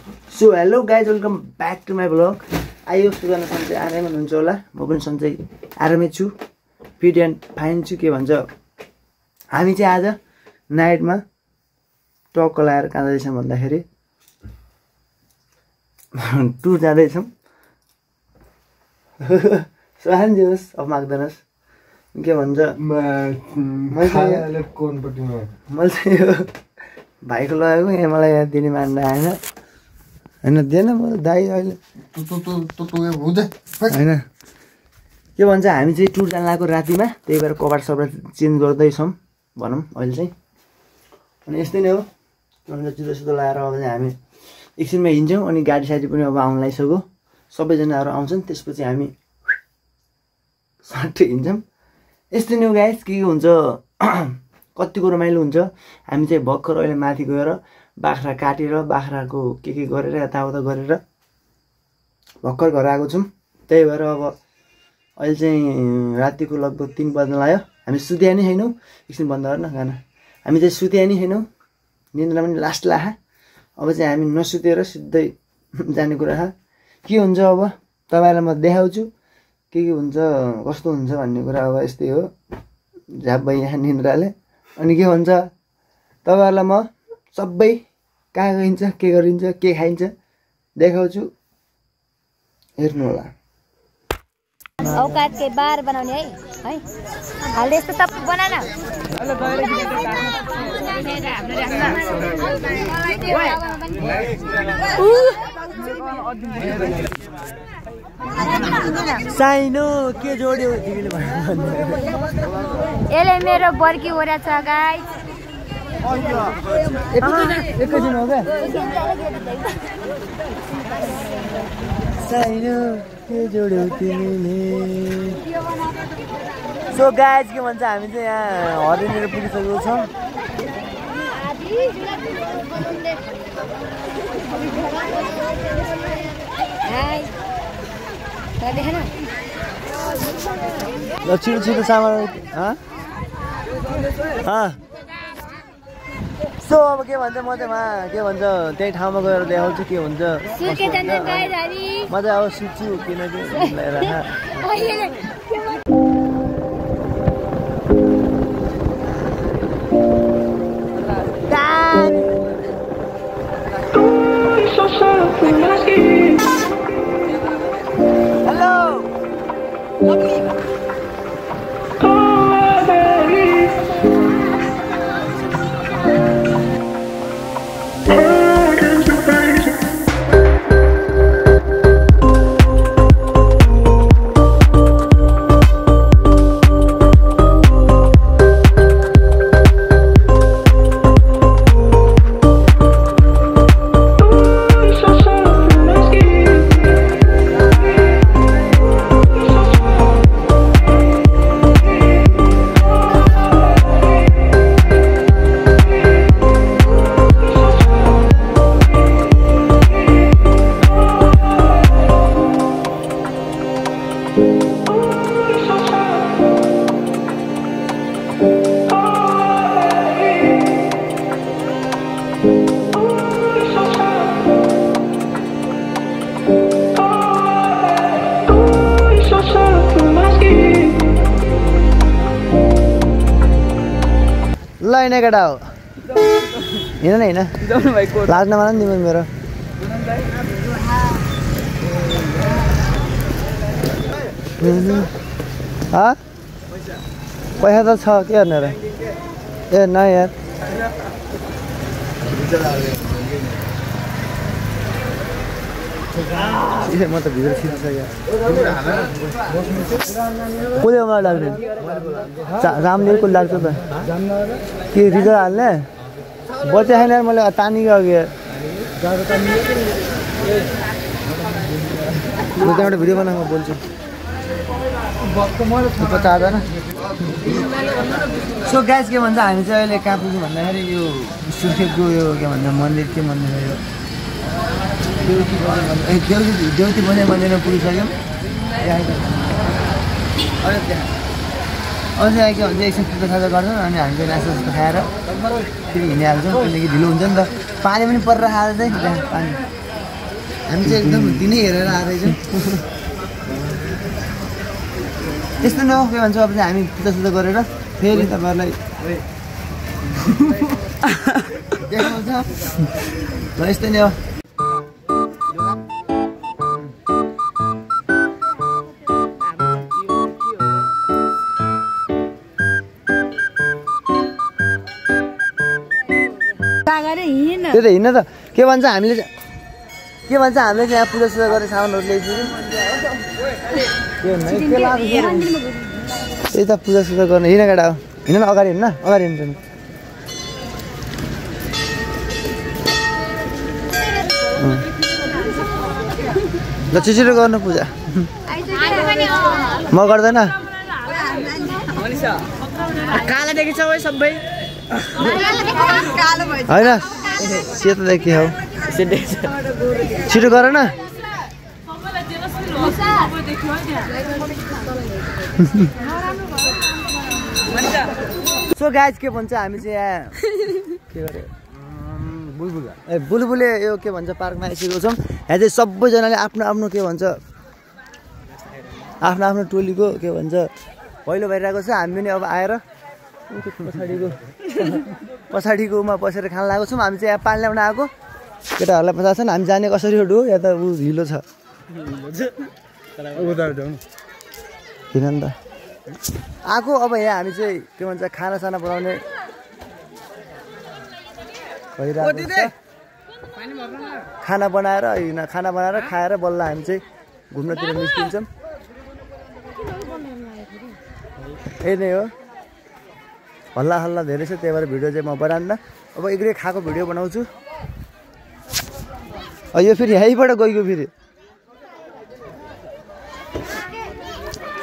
So hello guys welcome back to my blog. आयो सुजना सन्चै आरामै हुनुहुन्छ होला, म पनि सन्चै आरामै छु, फिट एन्ड फाइन छु। के भन्छ हामी चाहिँ आज नाइटमा टक्क लगाएर कहाँ जाँदैछौँ भन्दाखेरि टुर जाँदैछौँ। सो हान्दिनुहोस् अब माग्दैनस् के भन्छ मैले चाहिँ यो भाइको लगाएको यहाँ मलाई यहाँ दिने मान्दा आएन होइन, दिएन म दाइ अहिले होइन। के भन्छ हामी चाहिँ टुर जान लागेको रातिमा, त्यही भएर कभर सबर चेन्ज गर्दैछौँ भनौँ अहिले चाहिँ। अनि यस्तै नै हो, के भन्छ जुत्ता सुत्ता लगाएर अब चाहिँ हामी एकछिनमा हिँड्छौँ। अनि गाडी साडी पनि अब आउनु लागिसक्यो, सबैजनाहरू आउँछन्, त्यसपछि हामी सट्टै हिँड्छौँ। यस्तै नै हो गाइस, के हुन्छ कतिको रमाइलो हुन्छ। हामी चाहिँ भर्खर अहिले माथि गएर बाख्रा काटेर बाख्राको के गरेर यताउता गरेर भर्खर घर आएको छौँ। त्यही भएर अब अहिले चाहिँ रातिको लगभग 3 बज्न लाग्यो। हामी सुत्या नै छैनौँ, एकछिन बन्द गर्न गाना। हामी चाहिँ सुत्या नै छैनौँ, निन्द्रा पनि लास्ट लाखा। अब चाहिँ हामी नसुतेर सिधै जाने कुरा के हुन्छ। अब तपाईँलाई म देखाउँछु के हुन्छ कस्तो हुन्छ भन्ने कुरा। अब यस्तै हो झ्याप यहाँ निन्द्राले। अनि के भन्छ तपाईँहरूलाई म सबै कहाँ गइन्छ, के गरिन्छ, के खाइन्छ देखाउँछु, हेर्नु होला। औकात के बार बनाउने है हाल यस्तो त बना न। साइनो के जोड्यो यसले मेरो बर्की ओरा छ गाइस। एकैछिन हो क्या साइनो के जोड्यो तिमीले। सो गाइस के भन्छ हामी चाहिँ यहाँ हरिनेर पुगिसकेको छौँ। छिटो छिटो सामान सो अब के भन्छ म चाहिँ के भन्छ त्यही ठाउँमा गएर देखाउँछु के हुन्छ। म चाहिँ अब सुत्छु किनकि ल होइन केटा हो हिँड न हिँड लाज नमान नि मेरो। पैसा त छ के गर्ने र ए न यार। म त भित्र छिरिसक्यो कसले मलाई लाग्दैन रामले कसले लाग्छ त के रिजल्ट हाल्ने बच्चा छैन मैले तानिको अघि त्यहाँबाट भिडियो बनाएको बोल्छु चाहँदैन। सो गाइस के भन्छ हामी चाहिँ अहिले कहाँ पुग्यौँ भन्दाखेरि यो सुर्खेतको यो के भन्छ मन्दिर के मन्दिर हो यो देउती बने मन्दिरमा पुगिसक्यौँ। अझै के भन्छ एकछिन खाजा गर्छौँ अनि हामी चाहिँ नास्ता जस्तो खाएर फेरि हिँडिहाल्छौँ किनकि ढिलो हुन्छ नि त। पानी पनि परेर खाएर चाहिँ पानी हामी चाहिँ एकदम दिनै हेरेर आएछौँ यस्तो न के भन्छ अब चाहिँ हामी पूजासुजा गरेर फेरि तपाईँहरूलाई देखाउँछ ल यस्तै नै हो त्यो त हिँड्न त के भन्छ हामीले चाहिँ यहाँ पूजासुजा गरेर सामानहरू ल्याइदियो त्यही त पूजासुजा गर्ने हिँड केटा हो हिँड्न अगाडि हिँड्न अगाडि हिँड्नु ल छिटो गर्नु पूजा म गर्दैन काला देखिन्छ है सबै होइन सेतो देखि हौ छिटो गर न सो गाइज के भन्छ हामी चाहिँ यहाँ के गरे बुलबुले यो के भन्छ पार्कमा आइसकेको छौँ यहाँ चाहिँ सबैजनाले आफ्नो आफ्नो के भन्छ आफ्नो आफ्नो टोलीको के भन्छ पहिलो भइरहेको छ हामी पनि अब आएर पछाडिकोमा बसेर खान लागेको छौँ हामी चाहिँ यहाँ पानी ल्याउन आएको केटाहरूलाई पचाएको छन् हामी जाने कसरी हो या त ऊ हिलो छ किन नि त आएको अब यहाँ हामी चाहिँ के भन्छ खानासाना बनाउने खाना बनाएर खाएर बल्ल हामी चाहिँ घुम्नतिर निस्किन्छौँ यही नै हो हल्ला हल्ला धेरै छ त्यही भएर भिडियो चाहिँ म बनान्न अब एक्लै खाएको भिडियो बनाउँछु यो फेरि यहीँबाट गइगयो फेरि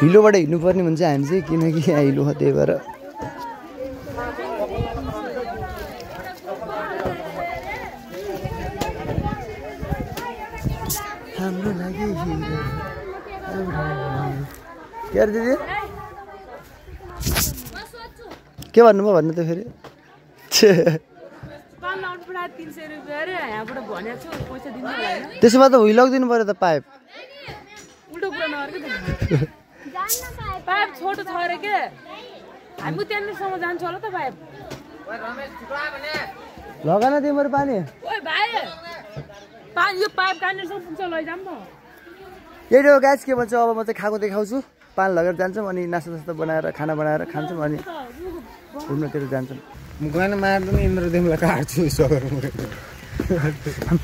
हिलोबाट हिँड्नुपर्ने हुन्छ हामी चाहिँ किनकि यहाँ हिलो हो त्यही भएर हाम्रो लागि के अरे दिदी के भन्नुभयो भन्नु त फेरि त्यसो भए त हुइ लगिदिनु पर्यो त पाइप छोटो छ अरे के हामी त्यहाँनिरसम्म जान्छ होला त पाइप लगान तिम्रो पानी यो पाइप कहाँनिरसम्म पुग्छ लैजाम न यही हो गाइस के भन्छ अब म चाहिँ खाएको देखाउँछु पान लगेर जान्छौँ अनि नास्ता बनाएर खाना बनाएर खान्छौँ अनि घुम्नतिर जान्छौँ मुखमा मार्दैन इन्द्रदेवलाई काट्छु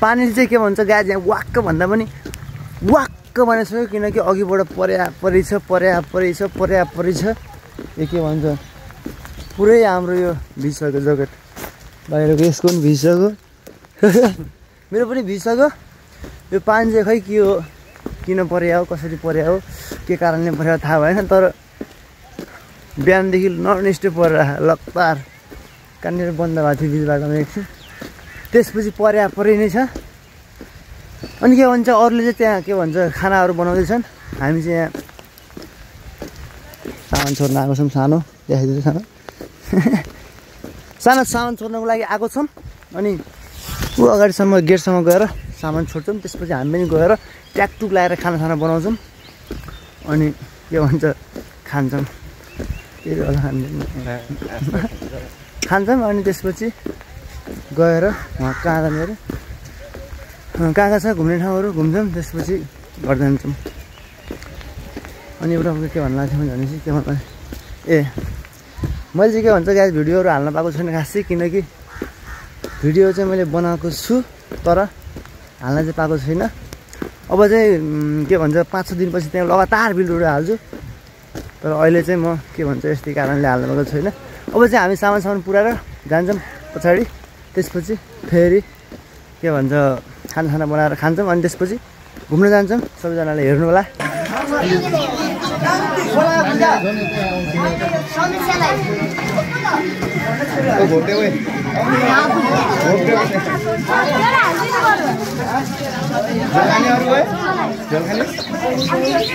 पानी चाहिँ के भन्छ गाइस यहाँ वाक्क भन्दा पनि वाक्क बनाइसक्यो किनकि अघिबाट परै छ यो के भन्छ पुरै हाम्रो यो भिजिसक्यो जगत बाहिरको यसको पनि भिजिसक्यो मेरो पनि भिजिसक्यो यो पानी चाहिँ खै के हो किन पर्या हो कसरी पर्या हो के कारणले पर्या थाहा भएन तर बिहानदेखि नन स्टप परेर लगातार कहाँनिर बन्द भएको थियो बिच बाटोमा एकछिन त्यसपछि परै नै छ अनि के भन्छ अरूले चाहिँ त्यहाँ के भन्छ खानाहरू बनाउँदैछन् हामी चाहिँ यहाँ सामान छोड्न आएको छौँ सानो देखाइदिनु सामान छोड्नको लागि आएको छौँ अनि ऊ अगाडिसम्म गेटसम्म गएर सामान छोड्छौँ त्यसपछि हामी पनि गएर ट्याकटुक लगाएर खानासाना बनाउँछौँ अनि के भन्छ खान्छौँ खान्छौँ अनि त्यसपछि गएर उहाँ कहाँ जानेर कहाँ छ घुम्ने ठाउँहरू घुम्छौँ त्यसपछि घर जान्छौँ अनि एउटा के भन्नु लाग्थ्यो भनेपछि के भन्नु ए मैले चाहिँ के भन्छ गाइस भिडियोहरू हाल्न पाएको छैन खासै किनकि भिडियो चाहिँ मैले बनाएको छु तर हाल्न चाहिँ पाएको छैन अब चाहिँ के भन्छ 5-6 दिनपछि त्यहाँ लगातार भिडियोहरू हाल्छु तर अहिले चाहिँ म के भन्छ यस्तै कारणले हाल्न पाएको छैन अब चाहिँ हामी सामान पुऱ्याएर जान्छौँ पछाडि त्यसपछि फेरि के भन्छ खानासाना बनाएर खान्छौँ अनि त्यसपछि घुम्न जान्छौँ सबैजनाले हेर्नु होला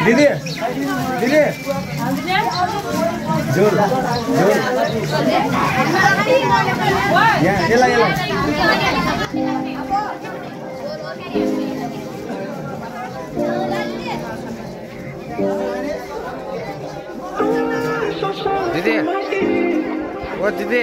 दिदी दिदी जोर जोर यहाँ दिदी ओ दिदी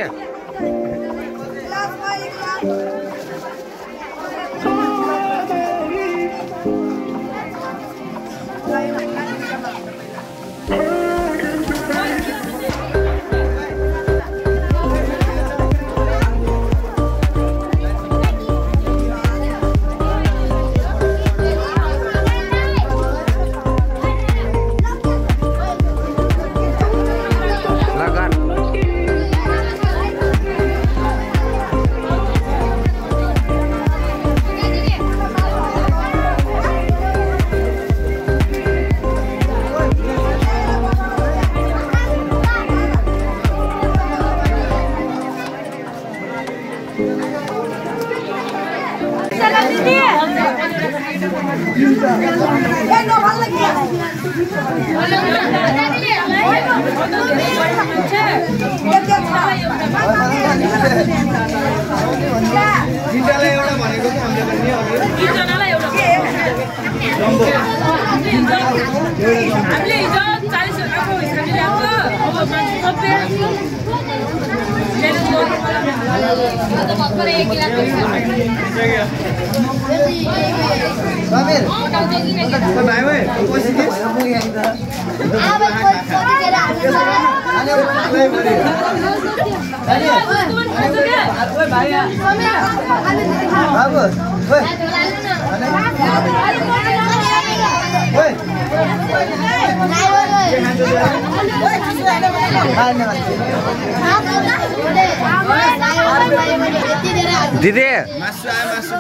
दिदी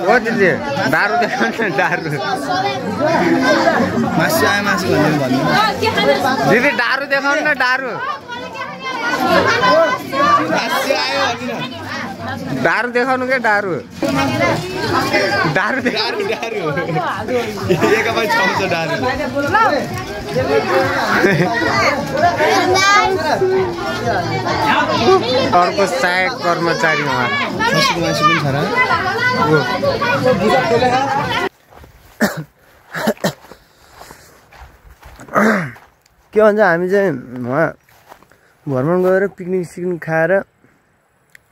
ओ दिदी दारू देखाउनु न दारू मासु आयो मासु भन्नु दिदी दारू देखाउनु न दारू मासु आयो दारू देखाउनु के दारू दारू दारू दारू एकमा छाउँछ दारू अर्को सहायक कर्मचारी उहाँ के भन्छ हामी चाहिँ उहाँ भ्रमण गएर पिकनिक सिकनिक खाएर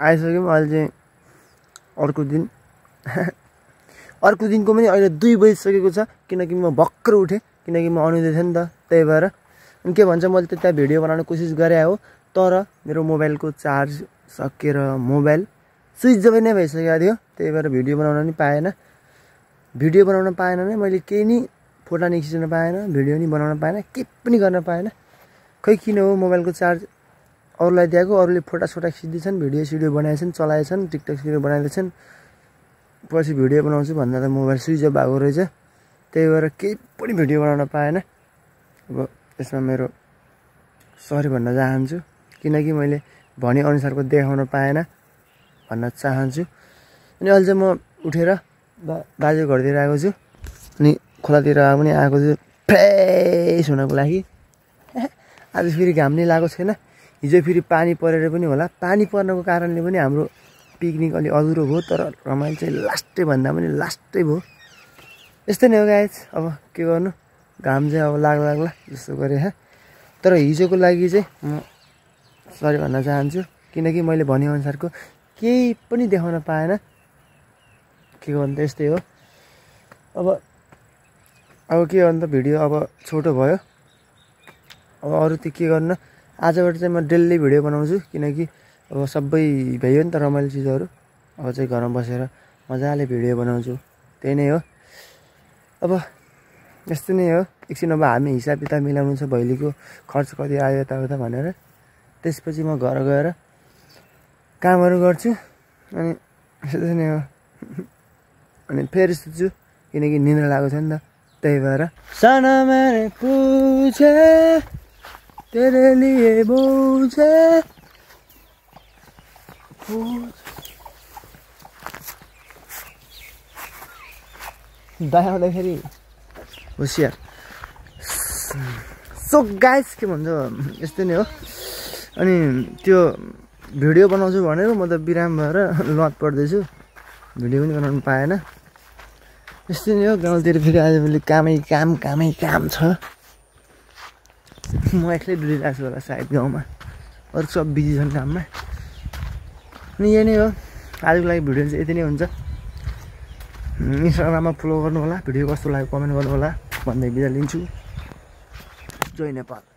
आइसक्यौँ। अहिले चाहिँ अर्को दिनको पनि अहिले 2 बजिसकेको छ, किनकि म भर्खर उठेँ, किनकि म अनुदै थिएँ नि त, त्यही भएर। अनि के भन्छ मैले त त्यहाँ भिडियो बनाउने कोसिस गरेँ हो, तर मेरो मोबाइलको चार्ज सकेर मोबाइल स्विच अफ नै भइसकेको थियो, त्यही भएर भिडियो बनाउन नि पाएन। भिडियो बनाउन पाएन नै मैले केही नि फोटो नि खिच्न पाएन, भिडियो नि बनाउन पाएन, केही पनि गर्न पाएन। खै किन हो मोबाइलको चार्ज अरूलाई दिएको, अरूले फोटा सोटा खिच्दैछन्, भिडियो सिडियो बनाएछन्, चलाएछन्, टिकटक सिडियो बनाइदिएछन्, पछि भिडियो बनाउँछु भन्दा त मोबाइल स्विच अफ भएको रहेछ, त्यही भएर केही पनि भिडियो बनाउन पाएन। अब यसमा मेरो सरी भन्न चाहन्छु, किनकि मैले भनेअनुसारको देखाउन पाएन भन्न चाहन्छु। अनि अहिले चाहिँ म उठेर बाजे घरतिर आएको छु, अनि खोलातिर पनि आएको छु फ्रेस हुनको लागि। आज फेरि घाम नै लागेको छैन, हिजो फेरि पानी परेर पनि होला, पानी पर्नको कारणले पनि हाम्रो पिकनिक अलि अधुरो भयो, तर रमाइलो चाहिँ लास्टै भन्दा पनि लास्टै भयो। यस्तै नै हो गाइज, अब के गर्नु, घाम चाहिँ अब लाग्ला जस्तो गरेँ। तर हिजोको लागि चाहिँ म सरी भन्न चाहन्छु, किनकि मैले भनेअनुसारको केही पनि देखाउन पाएन। के गर्नु त यस्तै हो। अब के गर्नु त, भिडियो अब छोटो भयो। अब अरू त के गर्नु, आजबाट चाहिँ म डेली भिडियो बनाउँछु, किनकि अब सबै भइयो नि त रमाइलो चिजहरू। अब चाहिँ घरमा बसेर मजाले भिडियो बनाउँछु, त्यही नै हो। अब यस्तो नै हो, एकछिन अब हामी हिसाब किताब मिलाउनु छ, भैलीको खर्च कति आयो यताउता भनेर। त्यसपछि म घर गएर कामहरू गर्छु, अनि यस्तै नै हो। अनि फेरि सुत्छु, किनकि निद्रा लागेको छ नि त, त्यही भएर। साना मैंने पूछे तेरे लिए पूछे दायाउँदाखेरि होसियार। सो गाइस के भन्छ, यस्तै नै हो। अनि त्यो भिडियो बनाउँछु भनेर म त बिराम भएर लत पर्दैछु, भिडियो पनि बनाउनु पाएन। यस्तै नै हो, गाउँतिर फेरि आज मैले कामै काम छ। म एक्लै डुलिरहेको छु होला सायद गाउँमा, अरू सब बिजी छन् काममा। अनि यही नै हो आजको लागि भिडियो चाहिँ यति नै हुन्छ। इन्स्टाग्राममा फलो गर्नु होला, भिडियो कस्तो लाग्यो कमेन्ट गर्नु होला भन्दै बिदा लिन्छु। जय नेपाल।